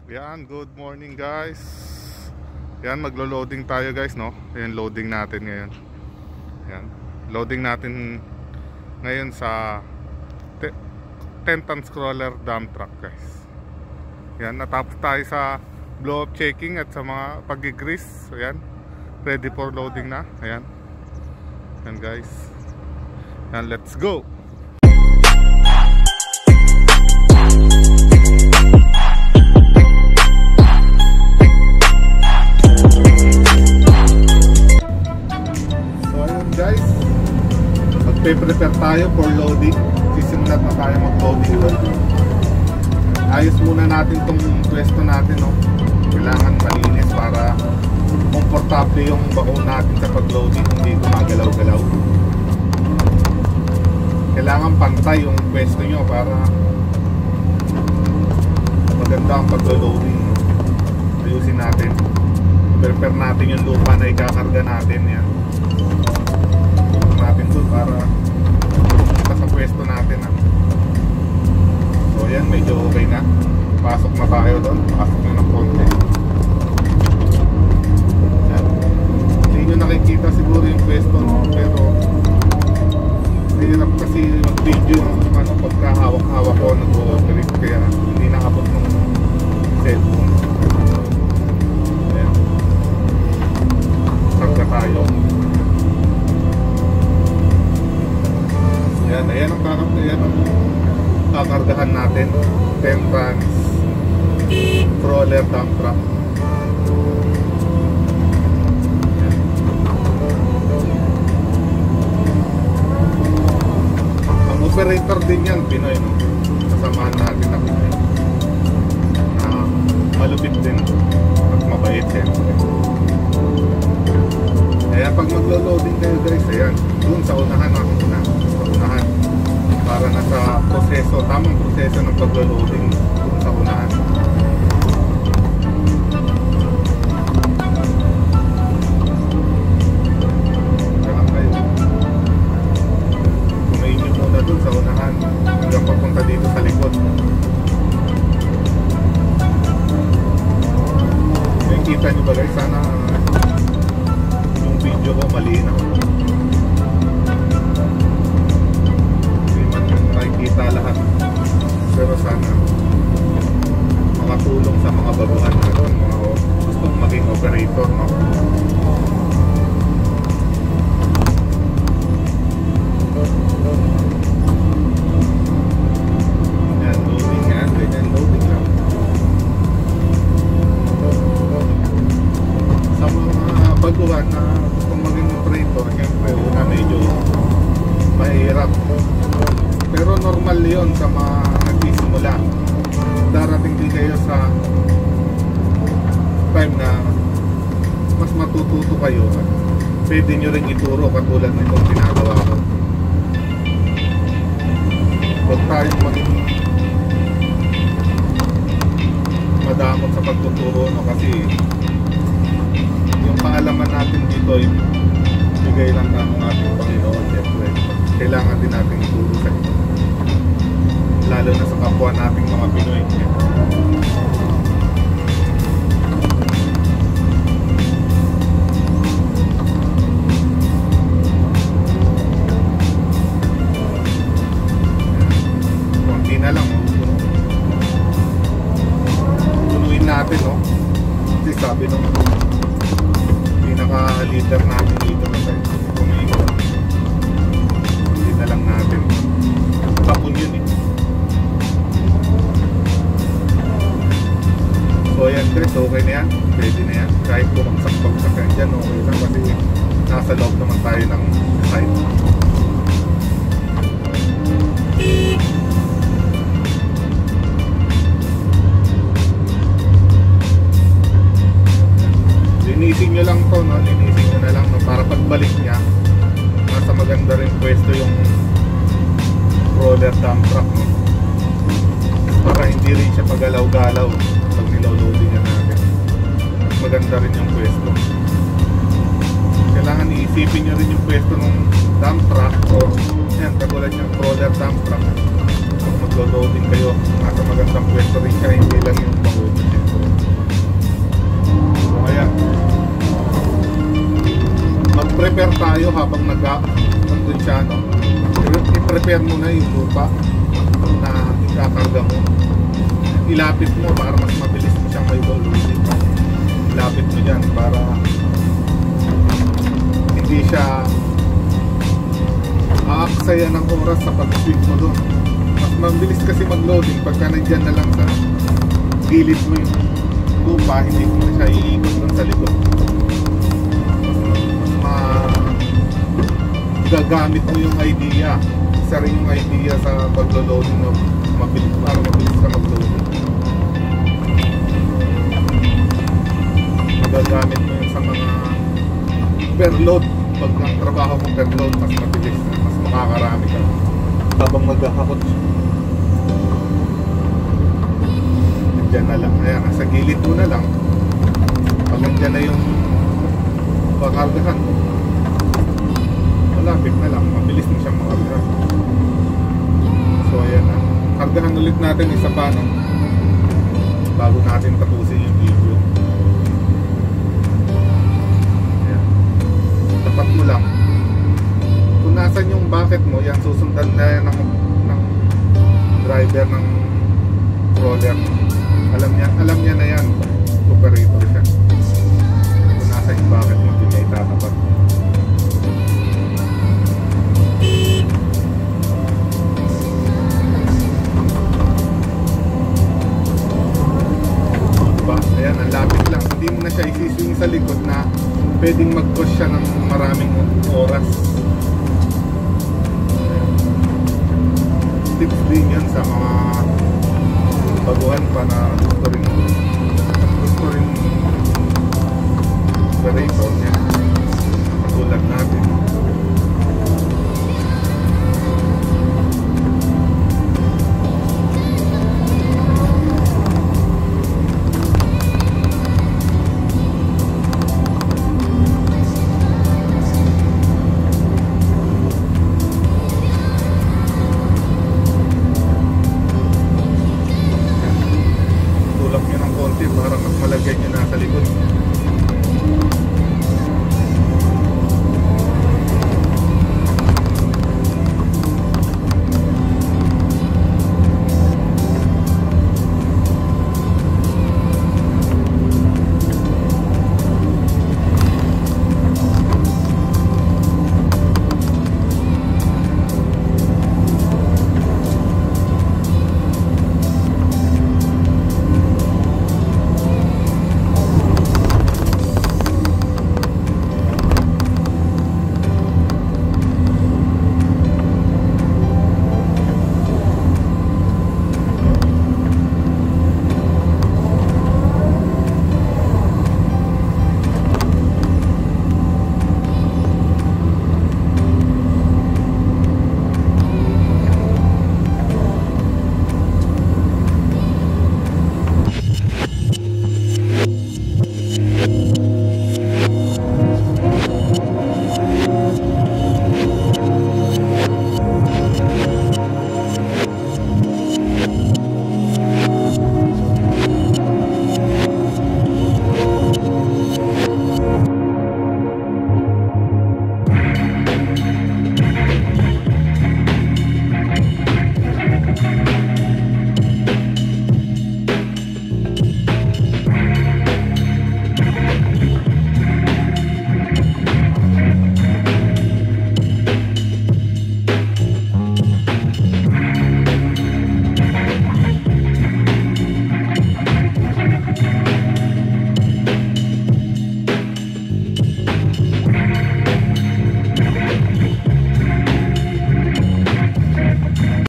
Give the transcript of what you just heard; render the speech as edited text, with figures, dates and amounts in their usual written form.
Yan, good morning guys. Yan, maglo-loading tayo guys, no? Yan, loading natin ngayon. Yan, loading natin ngayon sa 10-ton scroller dump truck guys. Yan, natapos tayo sa blow up checking at sa mga pag-grease. So yan, ready for loading na. Ayan. Yan guys. Yan, let's go. Guys, magpe-prepare tayo for loading. Sisimulat na tayo mag-loading doon. Ayos muna natin tong pwesto natin, no? Kailangan malinis para komportable yung baon natin sa pag-loading, hindi gumagalaw-galaw. Kailangan pantay yung pwesto nyo para maganda ang pag-loading. Ayusin natin. Prepare natin yung lupa na ikakarga natin. Yan natin doon para sa pwesto natin. So yan, medyo okay na. Pasok na tayo doon. Pasok na ng konti. Yan. Hindi nyo nakikita siguro yung pwesto, no? Pero hirap kasi mag-video ano, pagkahawak-hawak ko nag-operate, kaya hindi nakabot ng cellphone. Yan. Karga tayo. Ayan ang kakargahan natin. 10 tons crawler dump truck. Ayan. Ang operator din yan, Pinoy, no? Kasamahan natin na Pinoy. Malupit din at mabait din. Kaya pag maglo-loading kayo guys, ayan, dun sa unahan para nasa proseso, tamang proseso ng paglo-loading dun sa unahan. Kaya kayo kumain nyo muna dun sa unahan hanggang papunta dito sa likod. Kita nyo ba guys, sana yung video ko malinaw. Kita lahat, pero sana makatulong sa mga baguhan natin, mga gustong maging operator, no? Yan, loading yan, ganyan loading lang. Sa mga baguhan na gustong maging operator, siyempre una medyo mahirap. Pero normal yun sa mga nagsisimula. Darating din kayo sa time na mas matututo kayo. Pwede nyo rin ituro katulad ng itong ginagawa ko. Huwag tayong maging madamot sa pagtuturo, no? Kasi yung kaalaman natin dito ay bigay lang ng ating Panginoon. Siyempre, kailangan din natin ituro sa ito, lalo na sa kapwa nating mga Pinoy. Konti na lang, punuin natin, no? Kasi sabi nung pinaka-leader natin dito na tayo, punuin ko na lang natin. Kapon yun eh. So yan guys, okay na yan. Pwede na yan. Kahit bumagsak-bagsak yan dyan, okay lang kasi nasa loob naman tayo ng site. Linisin nyo lang to, no? Linisin nyo na lang, no? Para pagbalik nya nasa maganda rin pwesto yung roller dump truck, no? Para hindi rin siya pagalaw-galaw pag niloloading niya natin. Maganda rin yung pwesto. Kailangan iisipin nyo rin yung pwesto ng dump truck, o yan, katulad yung roller dump truck. Pag maglo-loading kayo, nasa magandang pwesto rin siya, hindi lang yung bago. mag-prepare tayo habang nandun siya, no? I-prepare mo na yung lupa na ikakarga mo. Ilapit mo para mas mabilis mo siyang may loading. Ilapit mo dyan para hindi siya aaksaya ng oras sa pag-swing mo doon. Mas mabilis kasi mag-loading pagka nandyan na lang sa gilid mo yung lupa, hindi mo na siya iikot doon sa likod. Gagamit mo yung idea. Isa rin yung idea sa paglo-loading ng mabilis, para mabilis ka mag-loading. Gagamit mo yun sa mga per load. Pag ang trabaho mo per load, mas mabilis na, mas makakarami ka habang maghahakot siya. Nandyan na lang, ayan, nasa gilid mo na lang. Pag nandyan na yung pakargahan mo, malapit na lang, mabilis mo siyang makargahan. So ayan na, kargahan ulit natin isa pa, no? Bago natin tapusin yung video. Ayan. Tapat mo lang. Kung nasan yung bucket mo, yan susundan na yan ng driver ng roller. Alam niya na yan, operator siya. Kung nasan yung bucket mo, hindi niya itatapat. Ayan, ang lapit lang. Hindi mo na siya isiswing sa likod na pwedeng mag-cost siya ng maraming oras. Ayan. Tips din yan sa mga baguhan pa na gusto rin operator niya. Katulad natin. Para mas malagyan nyo na sa likod.